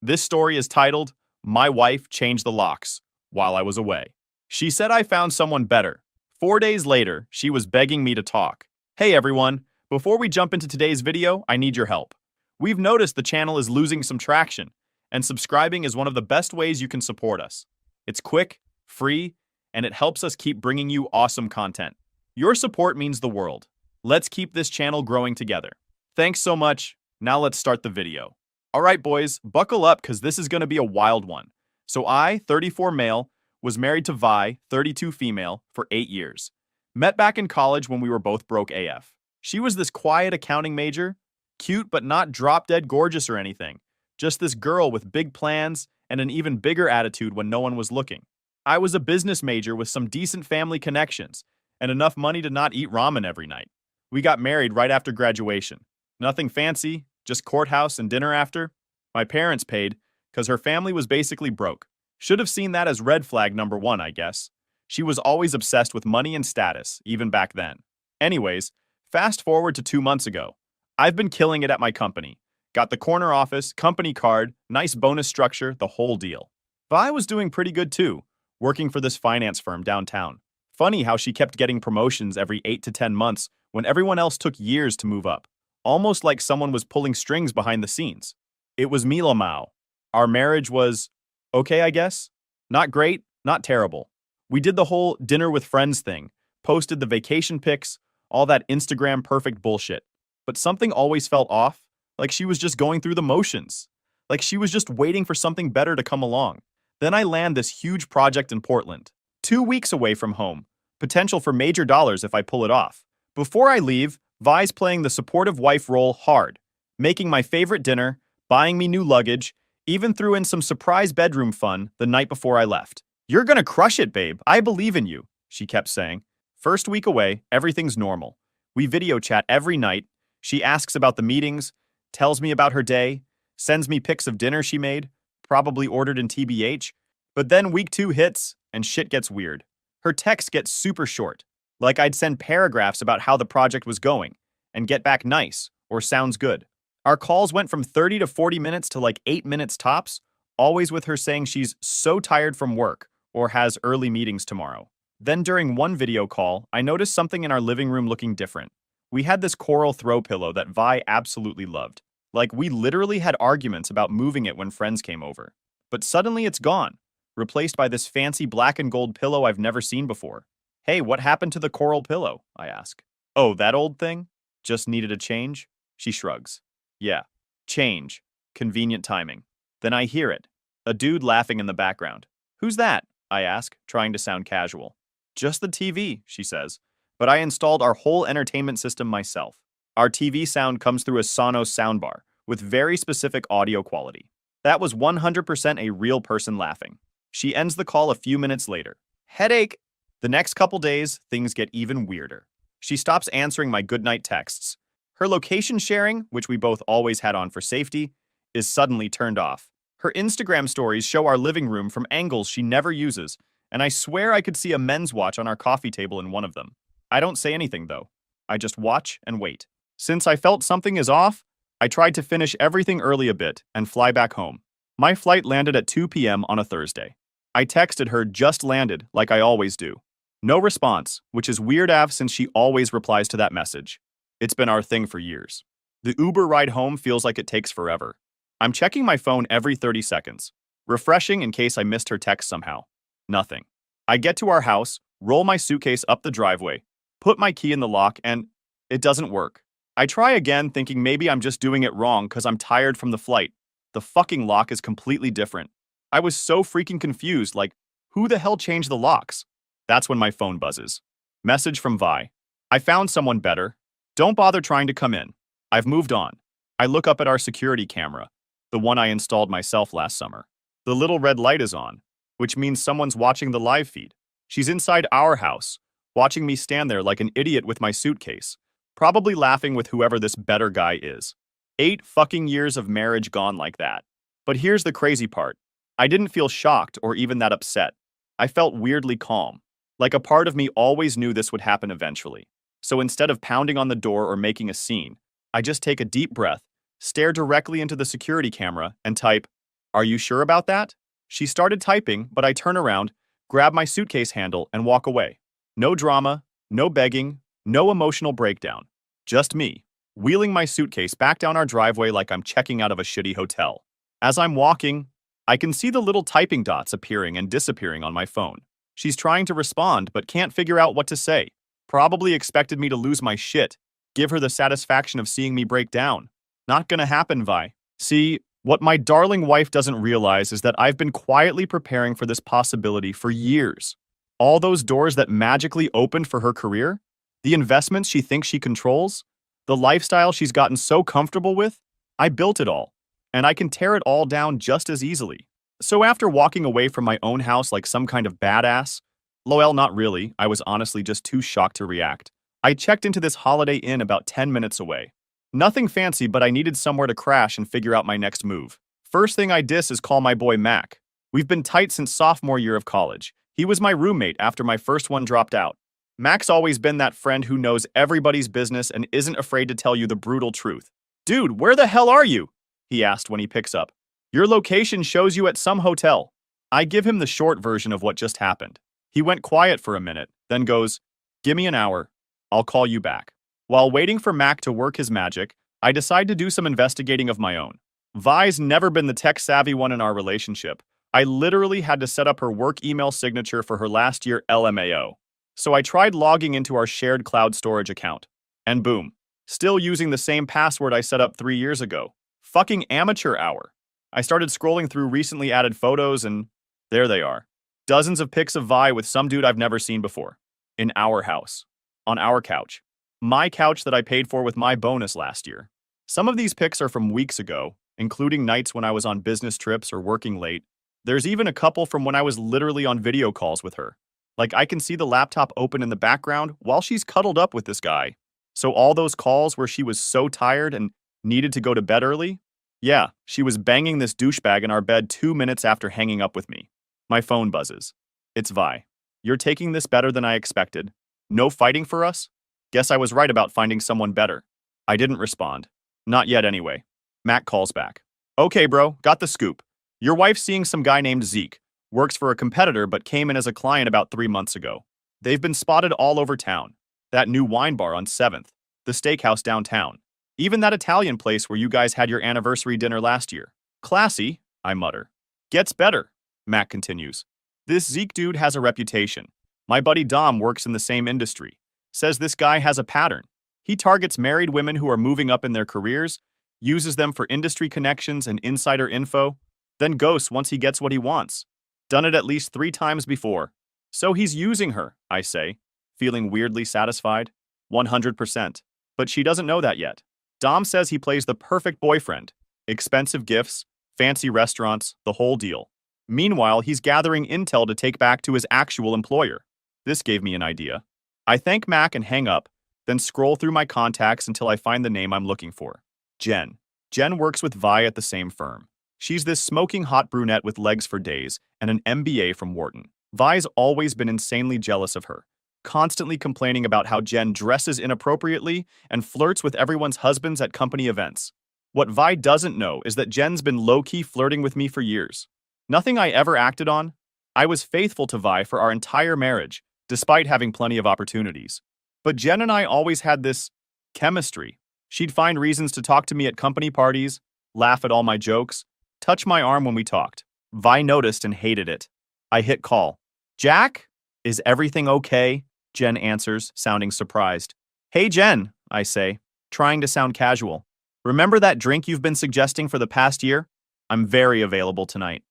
This story is titled, My Wife Changed the Locks While I Was Away. She said I found someone better. 4 days later, she was begging me to talk. Hey everyone, before we jump into today's video, I need your help. We've noticed the channel is losing some traction, and subscribing is one of the best ways you can support us. It's quick, free, and it helps us keep bringing you awesome content. Your support means the world. Let's keep this channel growing together. Thanks so much. Now let's start the video. Alright boys, buckle up because this is going to be a wild one. So I, 34 male, was married to Vi, 32 female, for 8 years. Met back in college when we were both broke AF. She was this quiet accounting major, cute but not drop-dead gorgeous or anything. Just this girl with big plans and an even bigger attitude when no one was looking. I was a business major with some decent family connections and enough money to not eat ramen every night. We got married right after graduation. Nothing fancy, just courthouse and dinner after. My parents paid, because her family was basically broke. Should have seen that as red flag number 1, I guess. She was always obsessed with money and status, even back then. Anyways, fast forward to 2 months ago. I've been killing it at my company. Got the corner office, company card, nice bonus structure, the whole deal. Vi was doing pretty good too, working for this finance firm downtown. Funny how she kept getting promotions every 8 to 10 months when everyone else took years to move up. Almost like someone was pulling strings behind the scenes. It was Mila Mao. Our marriage was okay, I guess. Not great, not terrible. We did the whole dinner with friends thing, posted the vacation pics, all that Instagram perfect bullshit. But something always felt off, like she was just going through the motions. Like she was just waiting for something better to come along. Then I land this huge project in Portland. 2 weeks away from home. Potential for major dollars if I pull it off. Before I leave, Vi's playing the supportive wife role hard, making my favorite dinner, buying me new luggage, even threw in some surprise bedroom fun the night before I left. You're gonna crush it, babe. I believe in you, she kept saying. First week away, everything's normal. We video chat every night. She asks about the meetings, tells me about her day, sends me pics of dinner she made, probably ordered in TBH. But then week 2 hits, and shit gets weird. Her texts get super short. Like I'd send paragraphs about how the project was going, and get back nice, or sounds good. Our calls went from 30 to 40 minutes to like 8 minutes tops, always with her saying she's so tired from work, or has early meetings tomorrow. Then during one video call, I noticed something in our living room looking different. We had this coral throw pillow that Vi absolutely loved. Like we literally had arguments about moving it when friends came over. But suddenly it's gone, replaced by this fancy black and gold pillow I've never seen before. Hey, what happened to the coral pillow? I ask. Oh, that old thing? Just needed a change? She shrugs. Yeah. Change. Convenient timing. Then I hear it. A dude laughing in the background. Who's that? I ask, trying to sound casual. Just the TV, she says. But I installed our whole entertainment system myself. Our TV sound comes through a Sonos soundbar, with very specific audio quality. That was 100% a real person laughing. She ends the call a few minutes later. Headache! The next couple days, things get even weirder. She stops answering my goodnight texts. Her location sharing, which we both always had on for safety, is suddenly turned off. Her Instagram stories show our living room from angles she never uses, and I swear I could see a men's watch on our coffee table in one of them. I don't say anything though. I just watch and wait. Since I felt something is off, I tried to finish everything early a bit and fly back home. My flight landed at 2 p.m. on a Thursday. I texted her just landed like I always do. No response, which is weird AF since she always replies to that message. It's been our thing for years. The Uber ride home feels like it takes forever. I'm checking my phone every 30 seconds, refreshing in case I missed her text somehow. Nothing. I get to our house, roll my suitcase up the driveway, put my key in the lock, and it doesn't work. I try again thinking maybe I'm just doing it wrong because I'm tired from the flight. The fucking lock is completely different. I was so freaking confused, like, who the hell changed the locks? That's when my phone buzzes. Message from Vi. I found someone better. Don't bother trying to come in. I've moved on. I look up at our security camera, the one I installed myself last summer. The little red light is on, which means someone's watching the live feed. She's inside our house, watching me stand there like an idiot with my suitcase, probably laughing with whoever this better guy is. 8 fucking years of marriage gone like that. But here's the crazy part. I didn't feel shocked or even that upset. I felt weirdly calm. Like a part of me always knew this would happen eventually. So instead of pounding on the door or making a scene, I just take a deep breath, stare directly into the security camera, and type, Are you sure about that? She started typing, but I turn around, grab my suitcase handle, and walk away. No drama, no begging, no emotional breakdown. Just me, wheeling my suitcase back down our driveway like I'm checking out of a shitty hotel. As I'm walking, I can see the little typing dots appearing and disappearing on my phone. She's trying to respond, but can't figure out what to say. Probably expected me to lose my shit, give her the satisfaction of seeing me break down. Not gonna happen, Vi. See, what my darling wife doesn't realize is that I've been quietly preparing for this possibility for years. All those doors that magically opened for her career, the investments she thinks she controls, the lifestyle she's gotten so comfortable with, I built it all, and I can tear it all down just as easily. So after walking away from my own house like some kind of badass, lol, not really, I was honestly just too shocked to react. I checked into this Holiday Inn about 10 minutes away. Nothing fancy, but I needed somewhere to crash and figure out my next move. First thing I diss is call my boy Mac. We've been tight since sophomore year of college. He was my roommate after my first one dropped out. Mac's always been that friend who knows everybody's business and isn't afraid to tell you the brutal truth. Dude, where the hell are you? He asked when he picks up. Your location shows you at some hotel. I give him the short version of what just happened. He went quiet for a minute, then goes, give me an hour. I'll call you back. While waiting for Mac to work his magic, I decide to do some investigating of my own. Vi's never been the tech-savvy one in our relationship. I literally had to set up her work email signature for her last year LMAO. So I tried logging into our shared cloud storage account. And boom, still using the same password I set up 3 years ago. Fucking amateur hour. I started scrolling through recently added photos and there they are. Dozens of pics of Vi with some dude I've never seen before. In our house. On our couch. My couch that I paid for with my bonus last year. Some of these pics are from weeks ago, including nights when I was on business trips or working late. There's even a couple from when I was literally on video calls with her. Like I can see the laptop open in the background while she's cuddled up with this guy. So all those calls where she was so tired and needed to go to bed early? Yeah, she was banging this douchebag in our bed 2 minutes after hanging up with me. My phone buzzes. It's Vi. You're taking this better than I expected. No fighting for us? Guess I was right about finding someone better. I didn't respond. Not yet anyway. Mac calls back. Okay, bro, got the scoop. Your wife's seeing some guy named Zeke. Works for a competitor but came in as a client about 3 months ago. They've been spotted all over town. That new wine bar on 7th. The steakhouse downtown. Even that Italian place where you guys had your anniversary dinner last year. Classy, I mutter. Gets better, Mac continues. This Zeke dude has a reputation. My buddy Dom works in the same industry. Says this guy has a pattern. He targets married women who are moving up in their careers, uses them for industry connections and insider info, then ghosts once he gets what he wants. Done it at least 3 times before. So he's using her, I say, feeling weirdly satisfied. 100%. But she doesn't know that yet. Dom says he plays the perfect boyfriend. Expensive gifts, fancy restaurants, the whole deal. Meanwhile, he's gathering intel to take back to his actual employer. This gave me an idea. I thank Mac and hang up, then scroll through my contacts until I find the name I'm looking for. Jen. Jen works with Vi at the same firm. She's this smoking hot brunette with legs for days and an MBA from Wharton. Vi's always been insanely jealous of her, constantly complaining about how Jen dresses inappropriately and flirts with everyone's husbands at company events. What Vi doesn't know is that Jen's been low-key flirting with me for years. Nothing I ever acted on. I was faithful to Vi for our entire marriage, despite having plenty of opportunities. But Jen and I always had this chemistry. She'd find reasons to talk to me at company parties, laugh at all my jokes, touch my arm when we talked. Vi noticed and hated it. I hit call. Jack? Is everything okay? Jen answers, sounding surprised. Hey Jen, I say, trying to sound casual. Remember that drink you've been suggesting for the past year? I'm very available tonight.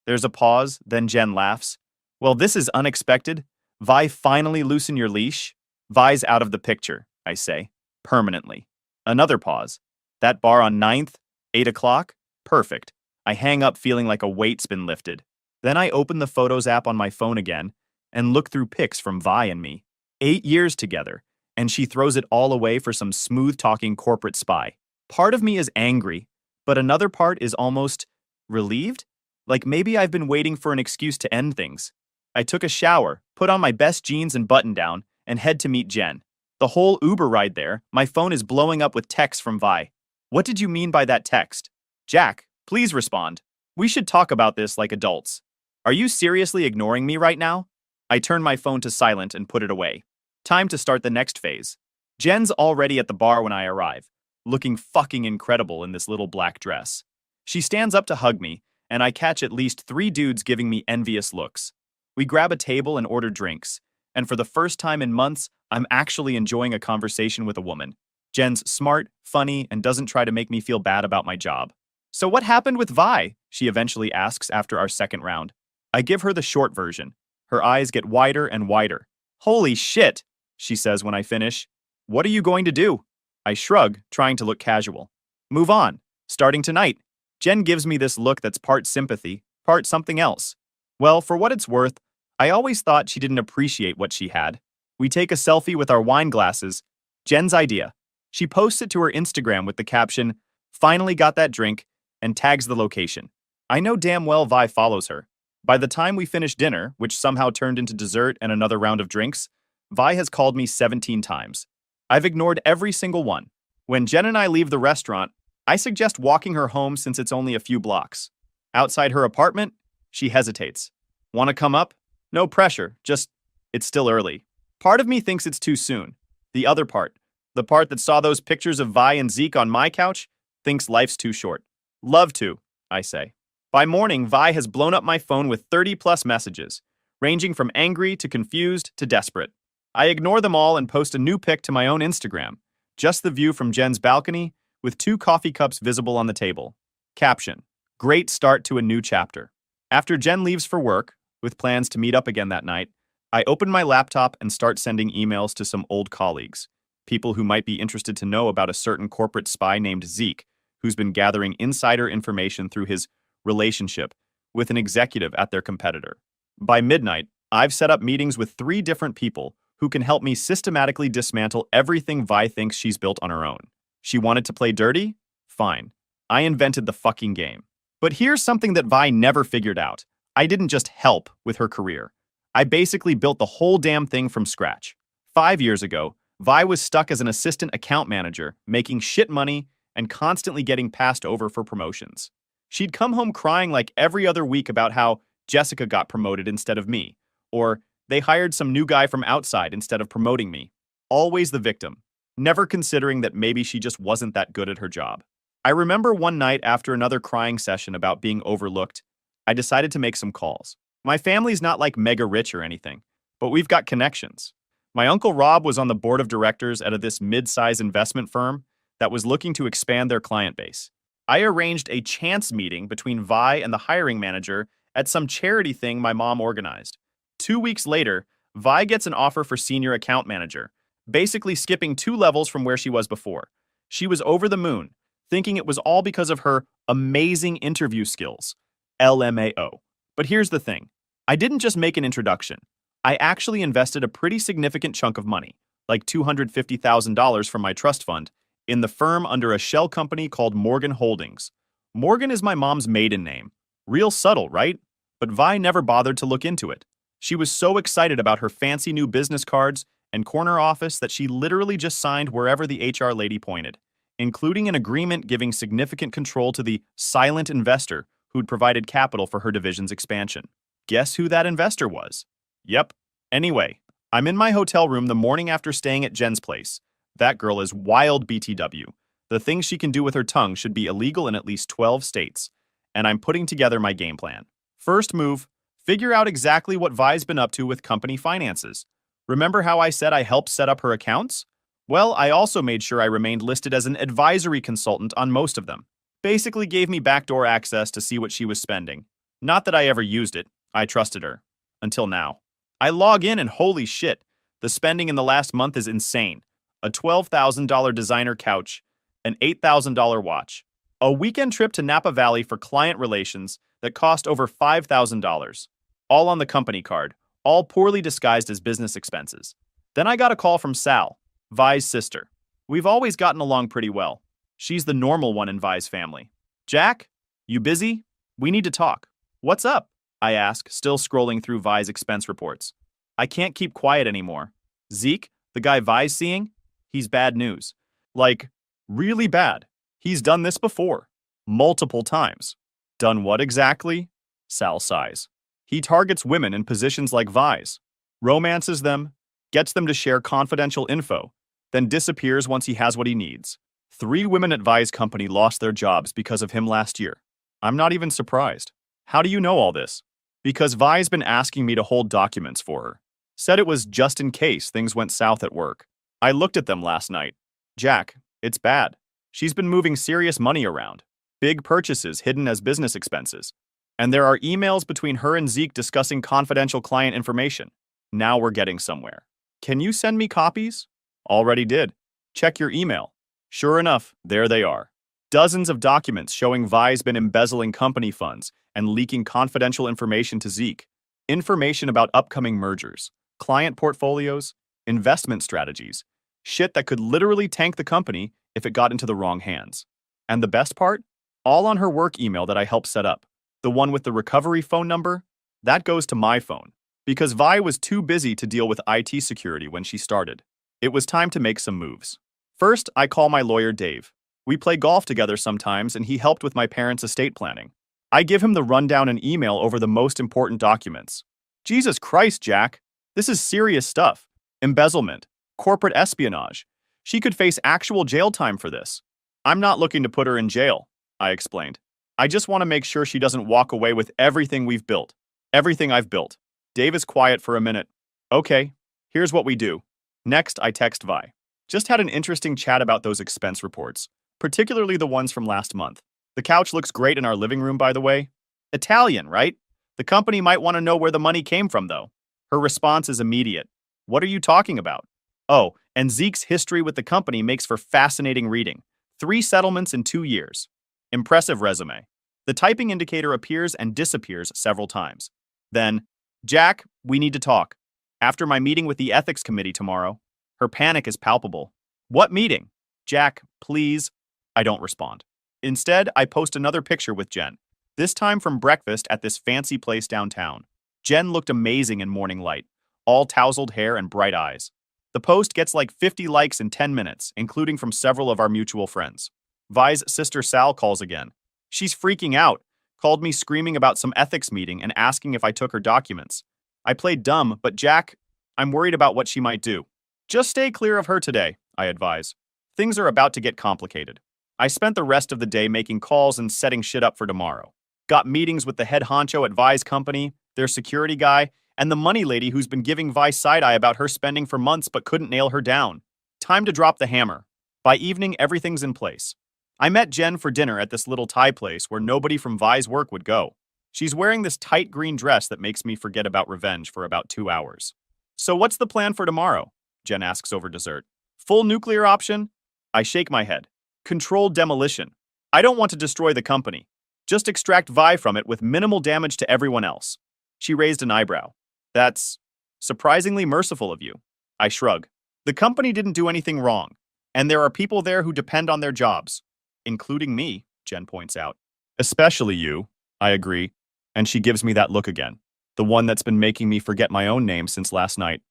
There's a pause, then Jen laughs. Well, this is unexpected. Vi, finally loosen your leash? Vi's out of the picture, I say, permanently. Another pause. That bar on 9th, 8 o'clock? Perfect. I hang up feeling like a weight's been lifted. Then I open the Photos app on my phone again and look through pics from Vi and me. 8 years together, and she throws it all away for some smooth-talking corporate spy. Part of me is angry, but another part is almost relieved? Like maybe I've been waiting for an excuse to end things. I took a shower, put on my best jeans and button-down, and head to meet Jen. The whole Uber ride there, my phone is blowing up with texts from Vi. What did you mean by that text? Jack, please respond. We should talk about this like adults. Are you seriously ignoring me right now? I turn my phone to silent and put it away. Time to start the next phase. Jen's already at the bar when I arrive, looking fucking incredible in this little black dress. She stands up to hug me, and I catch at least 3 dudes giving me envious looks. We grab a table and order drinks, and for the first time in months, I'm actually enjoying a conversation with a woman. Jen's smart, funny, and doesn't try to make me feel bad about my job. So what happened with Vi? She eventually asks after our second round. I give her the short version. Her eyes get wider and wider. Holy shit, she says when I finish. What are you going to do? I shrug, trying to look casual. Move on. Starting tonight. Jen gives me this look that's part sympathy, part something else. Well, for what it's worth, I always thought she didn't appreciate what she had. We take a selfie with our wine glasses. Jen's idea. She posts it to her Instagram with the caption, "Finally got that drink," and tags the location. I know damn well Vi follows her. By the time we finish dinner, which somehow turned into dessert and another round of drinks, Vi has called me 17 times. I've ignored every single one. When Jen and I leave the restaurant, I suggest walking her home since it's only a few blocks. Outside her apartment, she hesitates. Want to come up? No pressure, just, it's still early. Part of me thinks it's too soon. The other part, the part that saw those pictures of Vi and Zeke on my couch, thinks life's too short. Love to, I say. By morning, Vi has blown up my phone with 30+ messages, ranging from angry to confused to desperate. I ignore them all and post a new pic to my own Instagram, just the view from Jen's balcony, with 2 coffee cups visible on the table. Caption: great start to a new chapter. After Jen leaves for work, with plans to meet up again that night, I open my laptop and start sending emails to some old colleagues, people who might be interested to know about a certain corporate spy named Zeke, who's been gathering insider information through his relationship with an executive at their competitor. By midnight, I've set up meetings with 3 different people who can help me systematically dismantle everything Vi thinks she's built on her own. She wanted to play dirty? Fine. I invented the fucking game. But here's something that Vi never figured out. I didn't just help with her career. I basically built the whole damn thing from scratch. 5 years ago, Vi was stuck as an assistant account manager, making shit money and constantly getting passed over for promotions. She'd come home crying like every other week about how Jessica got promoted instead of me, or they hired some new guy from outside instead of promoting me. Always the victim, never considering that maybe she just wasn't that good at her job. I remember one night after another crying session about being overlooked, I decided to make some calls. My family's not like mega rich or anything, but we've got connections. My uncle Rob was on the board of directors at this mid-size investment firm that was looking to expand their client base. I arranged a chance meeting between Vi and the hiring manager at some charity thing my mom organized. 2 weeks later, Vi gets an offer for senior account manager, basically skipping 2 levels from where she was before. She was over the moon, thinking it was all because of her amazing interview skills. LMAO. But here's the thing. I didn't just make an introduction. I actually invested a pretty significant chunk of money, like $250,000 from my trust fund, in the firm under a shell company called Morgan Holdings. Morgan is my mom's maiden name. Real subtle, right? But Vi never bothered to look into it. She was so excited about her fancy new business cards and corner office that she literally just signed wherever the HR lady pointed, including an agreement giving significant control to the silent investor who'd provided capital for her division's expansion. Guess who that investor was? Yep. Anyway, I'm in my hotel room the morning after staying at Jen's place. That girl is wild BTW. The things she can do with her tongue should be illegal in at least 12 states. And I'm putting together my game plan. First move, figure out exactly what Vi's been up to with company finances. Remember how I said I helped set up her accounts? Well, I also made sure I remained listed as an advisory consultant on most of them. Basically gave me backdoor access to see what she was spending. Not that I ever used it. I trusted her. Until now. I log in and holy shit, the spending in the last month is insane. A $12,000 designer couch, an $8,000 watch, a weekend trip to Napa Valley for client relations that cost over $5,000. All on the company card, all poorly disguised as business expenses. Then I got a call from Sal, Vi's sister. We've always gotten along pretty well. She's the normal one in Vi's family. Jack, you busy? We need to talk. What's up? I ask, still scrolling through Vi's expense reports. I can't keep quiet anymore. Zeke, the guy Vi's seeing, he's bad news. Like, really bad. He's done this before. Multiple times. Done what exactly? Sal sighs. He targets women in positions like Vi's, romances them, gets them to share confidential info, then disappears once he has what he needs. 3 women at Vi's company lost their jobs because of him last year. I'm not even surprised. How do you know all this? Because Vi's been asking me to hold documents for her. Said it was just in case things went south at work. I looked at them last night. Jack, it's bad. She's been moving serious money around. Big purchases hidden as business expenses. And there are emails between her and Zeke discussing confidential client information. Now we're getting somewhere. Can you send me copies? Already did. Check your email. Sure enough, there they are. Dozens of documents showing Vi's been embezzling company funds and leaking confidential information to Zeke. Information about upcoming mergers, client portfolios, investment strategies. Shit that could literally tank the company if it got into the wrong hands. And the best part? All on her work email that I helped set up. The one with the recovery phone number? That goes to my phone. Because Vi was too busy to deal with IT security when she started. It was time to make some moves. First, I call my lawyer Dave. We play golf together sometimes and he helped with my parents' estate planning. I give him the rundown and email over the most important documents. Jesus Christ, Jack. This is serious stuff. Embezzlement. Corporate espionage. She could face actual jail time for this. I'm not looking to put her in jail, I explained. I just want to make sure she doesn't walk away with everything we've built. Everything I've built. Dave is quiet for a minute. Okay, here's what we do. Next, I text Vi. Just had an interesting chat about those expense reports, particularly the ones from last month. The couch looks great in our living room, by the way. Italian, right? The company might want to know where the money came from, though. Her response is immediate. What are you talking about? Oh, and Zeke's history with the company makes for fascinating reading. 3 settlements in 2 years. Impressive resume. The typing indicator appears and disappears several times. Then, Jack, we need to talk. After my meeting with the ethics committee tomorrow. Her panic is palpable. What meeting? Jack, please. I don't respond. Instead, I post another picture with Jen. This time from breakfast at this fancy place downtown. Jen looked amazing in morning light, all tousled hair and bright eyes. The post gets like 50 likes in 10 minutes, including from several of our mutual friends. Vi's sister Sal calls again. She's freaking out, called me screaming about some ethics meeting and asking if I took her documents. I played dumb, but Jack, I'm worried about what she might do. Just stay clear of her today, I advise. Things are about to get complicated. I spent the rest of the day making calls and setting shit up for tomorrow. Got meetings with the head honcho at Vi's company, their security guy, and the money lady who's been giving Vi side-eye about her spending for months but couldn't nail her down. Time to drop the hammer. By evening, everything's in place. I met Jen for dinner at this little Thai place where nobody from Vi's work would go. She's wearing this tight green dress that makes me forget about revenge for about 2 hours. So what's the plan for tomorrow? Jen asks over dessert. Full nuclear option? I shake my head. Controlled demolition. I don't want to destroy the company. Just extract Vi from it with minimal damage to everyone else. She raised an eyebrow. That's surprisingly merciful of you. I shrug. The company didn't do anything wrong, and there are people there who depend on their jobs. Including me, Jen points out. Especially you, I agree, and she gives me that look again. The one that's been making me forget my own name since last night.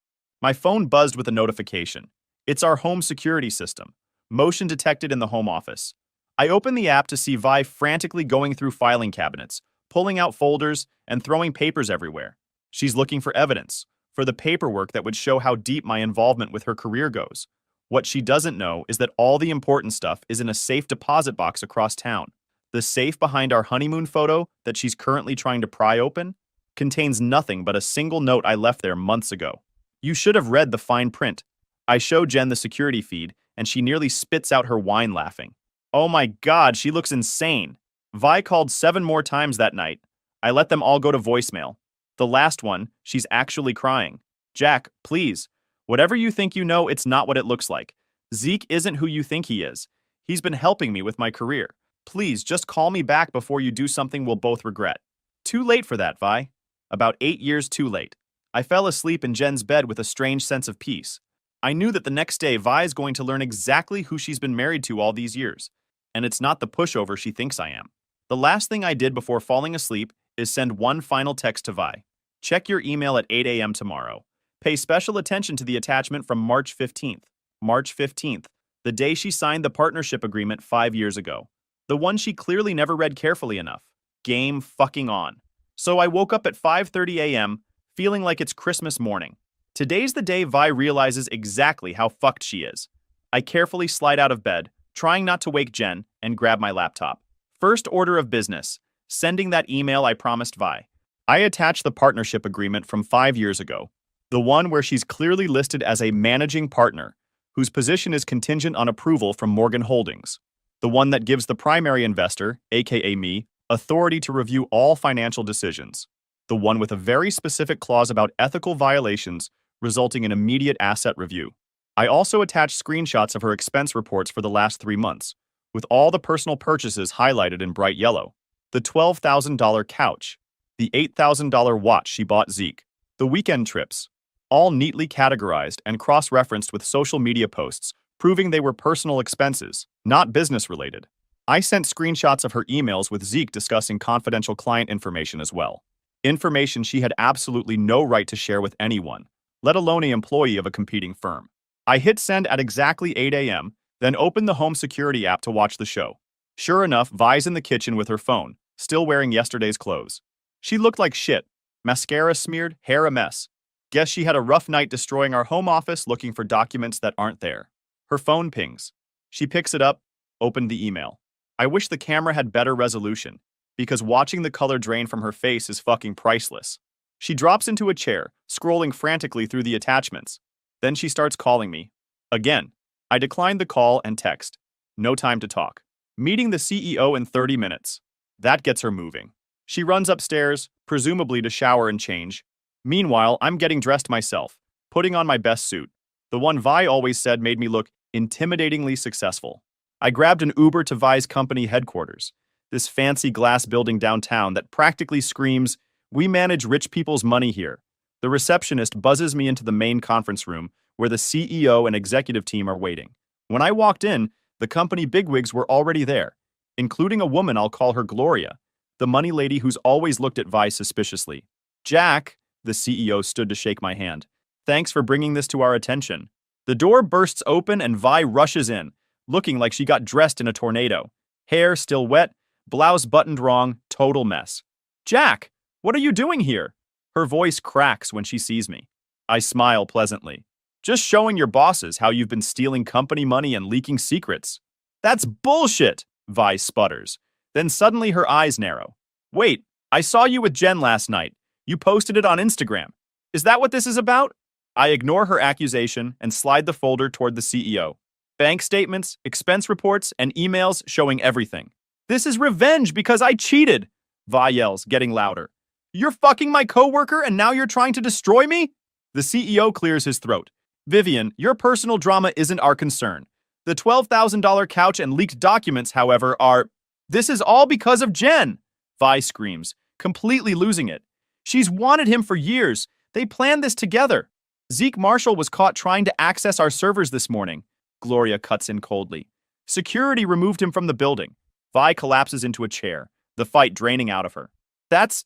My phone buzzed with a notification. It's our home security system. Motion detected in the home office. I open the app to see Vi frantically going through filing cabinets, pulling out folders, and throwing papers everywhere. She's looking for evidence, for the paperwork that would show how deep my involvement with her career goes. What she doesn't know is that all the important stuff is in a safe deposit box across town. The safe behind our honeymoon photo that she's currently trying to pry open contains nothing but a single note I left there months ago. You should have read the fine print. I show Jen the security feed, and she nearly spits out her wine laughing. Oh my God, she looks insane. Vi called 7 more times that night. I let them all go to voicemail. The last one, she's actually crying. Jack, please. Whatever you think you know, it's not what it looks like. Zeke isn't who you think he is. He's been helping me with my career. Please, just call me back before you do something we'll both regret. Too late for that, Vi. About 8 years too late. I fell asleep in Jen's bed with a strange sense of peace. I knew that the next day Vi is going to learn exactly who she's been married to all these years. And it's not the pushover she thinks I am. The last thing I did before falling asleep is send one final text to Vi. Check your email at 8 a.m. tomorrow. Pay special attention to the attachment from March 15th. March 15th, the day she signed the partnership agreement 5 years ago. The one she clearly never read carefully enough. game fucking on. So I woke up at 5:30 a.m., feeling like it's Christmas morning. Today's the day Vi realizes exactly how fucked she is. I carefully slide out of bed, trying not to wake Jen, and grab my laptop. First order of business, sending that email I promised Vi. I attach the partnership agreement from 5 years ago, the one where she's clearly listed as a managing partner, whose position is contingent on approval from Morgan Holdings, the one that gives the primary investor, aka me, authority to review all financial decisions, the one with a very specific clause about ethical violations resulting in immediate asset review. I also attached screenshots of her expense reports for the last 3 months, with all the personal purchases highlighted in bright yellow. The $12,000 couch, the $8,000 watch she bought Zeke, the weekend trips, all neatly categorized and cross-referenced with social media posts proving they were personal expenses, not business-related. I sent screenshots of her emails with Zeke discussing confidential client information as well. Information she had absolutely no right to share with anyone, let alone an employee of a competing firm. I hit send at exactly 8 a.m., then opened the home security app to watch the show. Sure enough, Vi's in the kitchen with her phone, still wearing yesterday's clothes. She looked like shit. Mascara smeared, hair a mess. Guess she had a rough night destroying our home office looking for documents that aren't there. Her phone pings. She picks it up, opened the email. I wish the camera had better resolution, because watching the color drain from her face is fucking priceless. She drops into a chair, scrolling frantically through the attachments. Then she starts calling me. Again. I declined the call and text. No time to talk. Meeting the CEO in 30 minutes. That gets her moving. She runs upstairs, presumably to shower and change. Meanwhile, I'm getting dressed myself, putting on my best suit, the one Vi always said made me look intimidatingly successful. I grabbed an Uber to Vi's company headquarters, this fancy glass building downtown that practically screams, "We manage rich people's money here." The receptionist buzzes me into the main conference room where the CEO and executive team are waiting. When I walked in, the company bigwigs were already there, including a woman I'll call her Gloria, the money lady who's always looked at Vi suspiciously. "Jack," the CEO stood to shake my hand. "Thanks for bringing this to our attention." The door bursts open and Vi rushes in, looking like she got dressed in a tornado. Hair still wet, blouse buttoned wrong, total mess. "Jack, what are you doing here?" Her voice cracks when she sees me. I smile pleasantly. "Just showing your bosses how you've been stealing company money and leaking secrets." "That's bullshit," Vi sputters. Then suddenly her eyes narrow. "Wait, I saw you with Jen last night. You posted it on Instagram. Is that what this is about?" I ignore her accusation and slide the folder toward the CEO. Bank statements, expense reports, and emails showing everything. "This is revenge because I cheated," Vi yells, getting louder. "You're fucking my coworker and now you're trying to destroy me?" The CEO clears his throat. "Vivian, your personal drama isn't our concern. The $12,000 couch and leaked documents, however, are... This is all because of Jen!" Vi screams, completely losing it. "She's wanted him for years. They planned this together. Zeke Marshall was caught trying to access our servers this morning." Gloria cuts in coldly. "Security removed him from the building." Vi collapses into a chair, the fight draining out of her. That's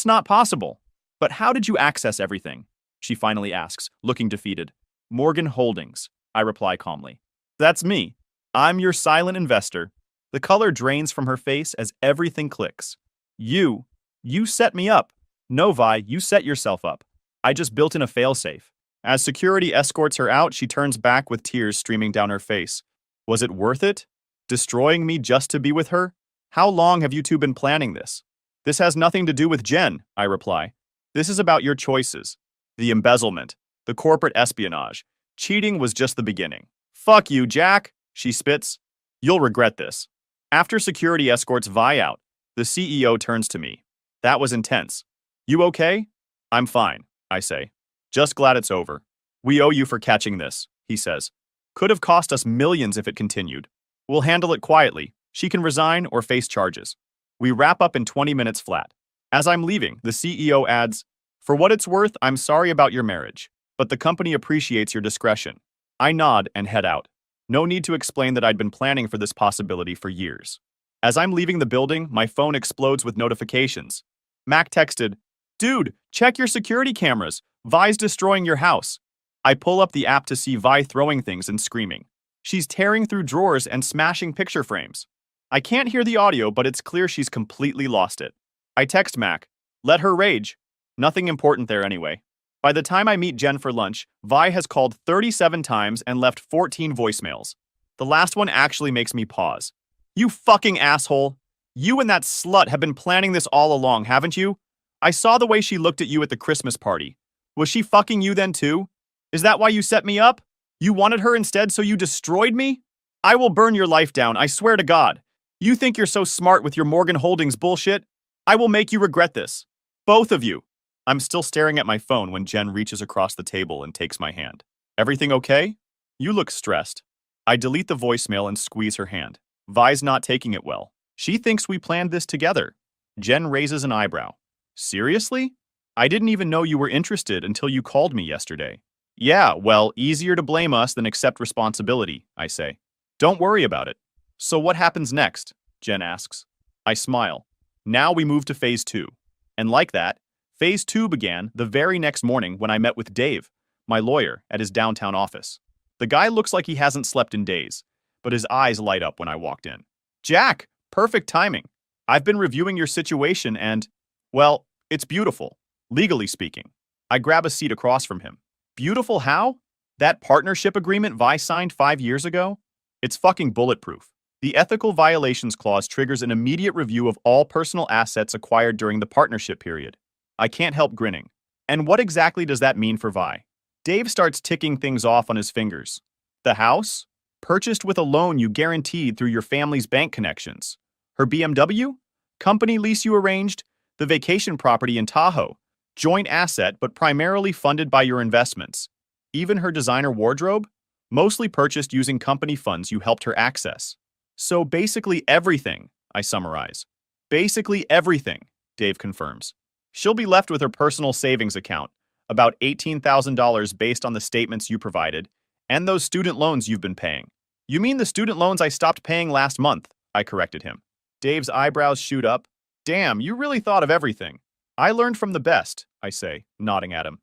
not possible." "But how did you access everything?" she finally asks, looking defeated. "Morgan Holdings," I reply calmly. "That's me. I'm your silent investor." The color drains from her face as everything clicks. You set me up." "No, Vi, you set yourself up. I just built in a failsafe." As security escorts her out, she turns back with tears streaming down her face. "Was it worth it? Destroying me just to be with her? How long have you two been planning this?" "This has nothing to do with Jen," I reply. "This is about your choices. The embezzlement, the corporate espionage. Cheating was just the beginning." "Fuck you, Jack," she spits. "You'll regret this." After security escorts Vi out, the CEO turns to me. "That was intense. You okay?" "I'm fine," I say. "Just glad it's over." "We owe you for catching this," he says. "Could have cost us millions if it continued. We'll handle it quietly. She can resign or face charges." We wrap up in 20 minutes flat. As I'm leaving, the CEO adds, "For what it's worth, I'm sorry about your marriage, but the company appreciates your discretion." I nod and head out. No need to explain that I'd been planning for this possibility for years. As I'm leaving the building, my phone explodes with notifications. Mac texted, "Dude, check your security cameras. Vi's destroying your house." I pull up the app to see Vi throwing things and screaming. She's tearing through drawers and smashing picture frames. I can't hear the audio, but it's clear she's completely lost it. I text Mac. Let her rage. Nothing important there anyway. By the time I meet Jen for lunch, Vi has called 37 times and left 14 voicemails. The last one actually makes me pause. You fucking asshole. You and that slut have been planning this all along, haven't you? I saw the way she looked at you at the Christmas party. Was she fucking you then too? Is that why you set me up? You wanted her instead, so you destroyed me? I will burn your life down, I swear to God. You think you're so smart with your Morgan Holdings bullshit? I will make you regret this. Both of you. I'm still staring at my phone when Jen reaches across the table and takes my hand. Everything okay? You look stressed. I delete the voicemail and squeeze her hand. Vi's not taking it well. She thinks we planned this together. Jen raises an eyebrow. Seriously? I didn't even know you were interested until you called me yesterday. Yeah, well, easier to blame us than accept responsibility, I say. Don't worry about it. So what happens next? Jen asks. I smile. Now we move to phase 2. And like that, phase 2 began the very next morning when I met with Dave, my lawyer, at his downtown office. The guy looks like he hasn't slept in days, but his eyes light up when I walked in. Jack, perfect timing. I've been reviewing your situation and, well, it's beautiful, legally speaking. I grab a seat across from him. Beautiful how? That partnership agreement Vi signed 5 years ago? It's fucking bulletproof. The ethical violations clause triggers an immediate review of all personal assets acquired during the partnership period. I can't help grinning. And what exactly does that mean for Vi? Dave starts ticking things off on his fingers. The house? Purchased with a loan you guaranteed through your family's bank connections. Her BMW? Company lease you arranged? The vacation property in Tahoe? Joint asset, but primarily funded by your investments. Even her designer wardrobe? Mostly purchased using company funds you helped her access. So basically everything, I summarize. Basically everything, Dave confirms. She'll be left with her personal savings account, about $18,000 based on the statements you provided, and those student loans you've been paying. You mean the student loans I stopped paying last month, I corrected him. Dave's eyebrows shoot up. Damn, you really thought of everything. I learned from the best, I say, nodding at him.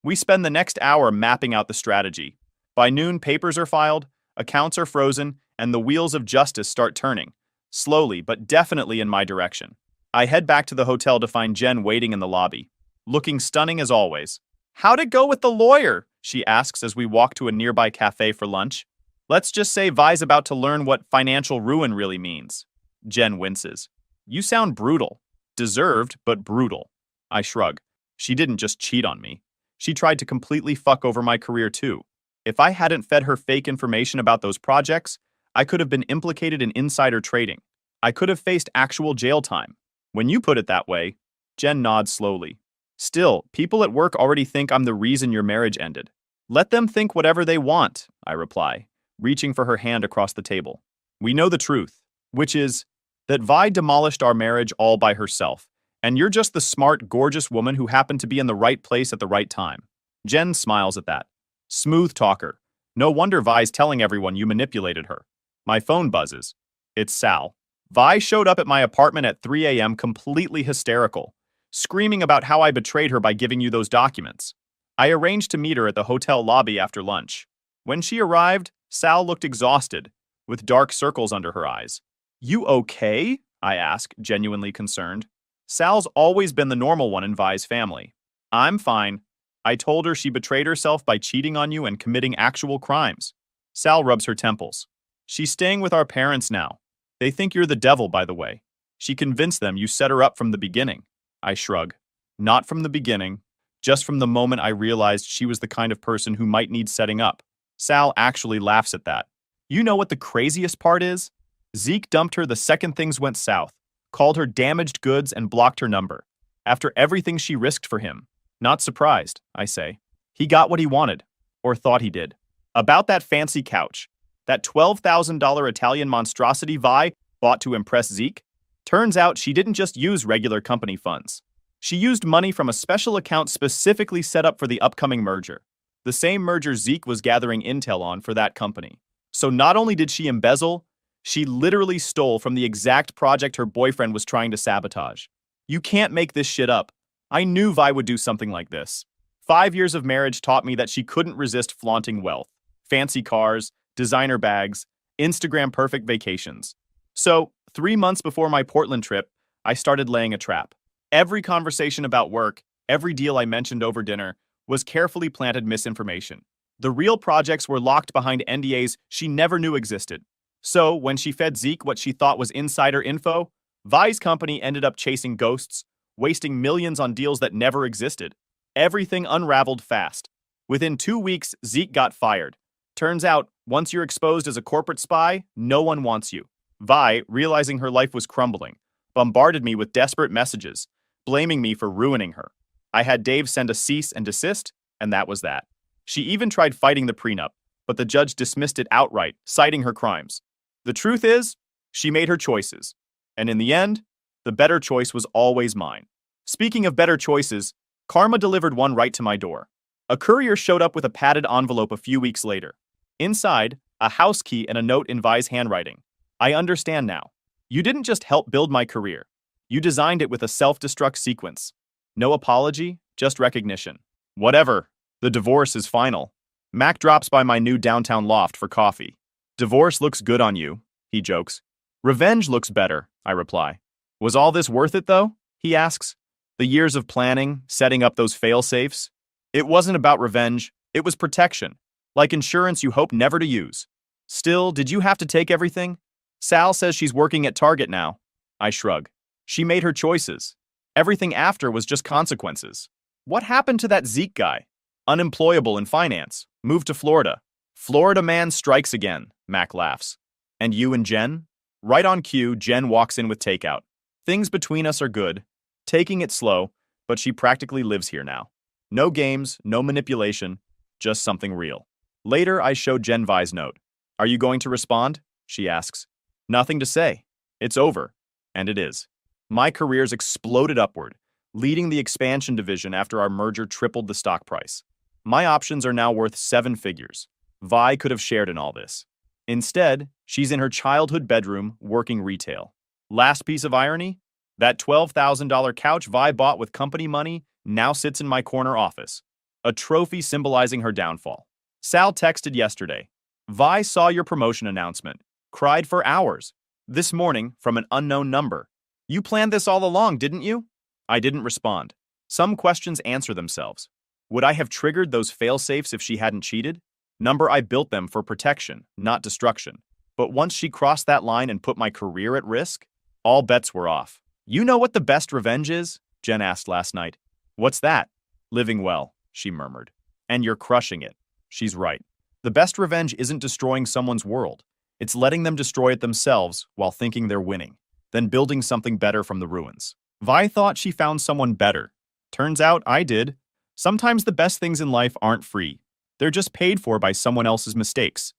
We spend the next hour mapping out the strategy. By noon, papers are filed, accounts are frozen, and the wheels of justice start turning, slowly but definitely in my direction. I head back to the hotel to find Jen waiting in the lobby, looking stunning as always. How'd it go with the lawyer? She asks as we walk to a nearby cafe for lunch. Let's just say Vi's about to learn what financial ruin really means. Jen winces. You sound brutal. Deserved, but brutal. I shrug. She didn't just cheat on me. She tried to completely fuck over my career too. If I hadn't fed her fake information about those projects, I could have been implicated in insider trading. I could have faced actual jail time. When you put it that way, Jen nods slowly. Still, people at work already think I'm the reason your marriage ended. Let them think whatever they want, I reply, reaching for her hand across the table. We know the truth, which is that Vi demolished our marriage all by herself, and you're just the smart, gorgeous woman who happened to be in the right place at the right time. Jen smiles at that. Smooth talker. No wonder Vi's telling everyone you manipulated her. My phone buzzes. It's Sal. Vi showed up at my apartment at 3 a.m. completely hysterical, screaming about how I betrayed her by giving you those documents. I arranged to meet her at the hotel lobby after lunch. When she arrived, Sal looked exhausted, with dark circles under her eyes. You okay? I ask, genuinely concerned. Sal's always been the normal one in Vi's family. I'm fine. I told her she betrayed herself by cheating on you and committing actual crimes. Sal rubs her temples. She's staying with our parents now. They think you're the devil, by the way. She convinced them you set her up from the beginning. I shrug. Not from the beginning, just from the moment I realized she was the kind of person who might need setting up. Sal actually laughs at that. You know what the craziest part is? Zeke dumped her the second things went south, called her damaged goods and blocked her number. After everything she risked for him. Not surprised, I say. He got what he wanted, or thought he did. About that fancy couch, that $12,000 Italian monstrosity Vi bought to impress Zeke, turns out she didn't just use regular company funds. She used money from a special account specifically set up for the upcoming merger. The same merger Zeke was gathering intel on for that company. So not only did she embezzle, she literally stole from the exact project her boyfriend was trying to sabotage. You can't make this shit up. I knew Vi would do something like this. 5 years of marriage taught me that she couldn't resist flaunting wealth, fancy cars, designer bags, Instagram-perfect vacations. So, 3 months before my Portland trip, I started laying a trap. Every conversation about work, every deal I mentioned over dinner, was carefully planted misinformation. The real projects were locked behind NDAs she never knew existed. So, when she fed Zeke what she thought was insider info, Vi's company ended up chasing ghosts, wasting millions on deals that never existed. Everything unraveled fast. Within 2 weeks, Zeke got fired. Turns out, once you're exposed as a corporate spy, no one wants you. Vi, realizing her life was crumbling, bombarded me with desperate messages, blaming me for ruining her. I had Dave send a cease and desist, and that was that. She even tried fighting the prenup, but the judge dismissed it outright, citing her crimes. The truth is, she made her choices. And in the end, the better choice was always mine. Speaking of better choices, karma delivered one right to my door. A courier showed up with a padded envelope a few weeks later. Inside, a house key and a note in Vi's handwriting. I understand now. You didn't just help build my career. You designed it with a self-destruct sequence. No apology, just recognition. Whatever. The divorce is final. Mac drops by my new downtown loft for coffee. Divorce looks good on you, he jokes. Revenge looks better, I reply. Was all this worth it, though? He asks. The years of planning, setting up those fail-safes? It wasn't about revenge, it was protection. Like insurance you hope never to use. Still, did you have to take everything? Sal says she's working at Target now. I shrug. She made her choices. Everything after was just consequences. What happened to that Zeke guy? Unemployable in finance. Moved to Florida. Florida man strikes again, Mac laughs. And you and Jen? Right on cue, Jen walks in with takeout. Things between us are good. Taking it slow, but she practically lives here now. No games, no manipulation, just something real. Later, I show Jen Vi's note. Are you going to respond? She asks. Nothing to say. It's over. And it is. My career's exploded upward, leading the expansion division after our merger tripled the stock price. My options are now worth 7 figures. Vi could have shared in all this. Instead, she's in her childhood bedroom working retail. Last piece of irony? That $12,000 couch Vi bought with company money now sits in my corner office. A trophy symbolizing her downfall. Sal texted yesterday. Vi saw your promotion announcement. Cried for hours. This morning, from an unknown number. You planned this all along, didn't you? I didn't respond. Some questions answer themselves. Would I have triggered those fail-safes if she hadn't cheated? Number I built them for protection, not destruction. But once she crossed that line and put my career at risk, all bets were off. You know what the best revenge is? Jen asked last night. What's that? Living well, she murmured. And you're crushing it. She's right. The best revenge isn't destroying someone's world. It's letting them destroy it themselves while thinking they're winning, then building something better from the ruins. Vi thought she found someone better. Turns out I did. Sometimes the best things in life aren't free. They're just paid for by someone else's mistakes.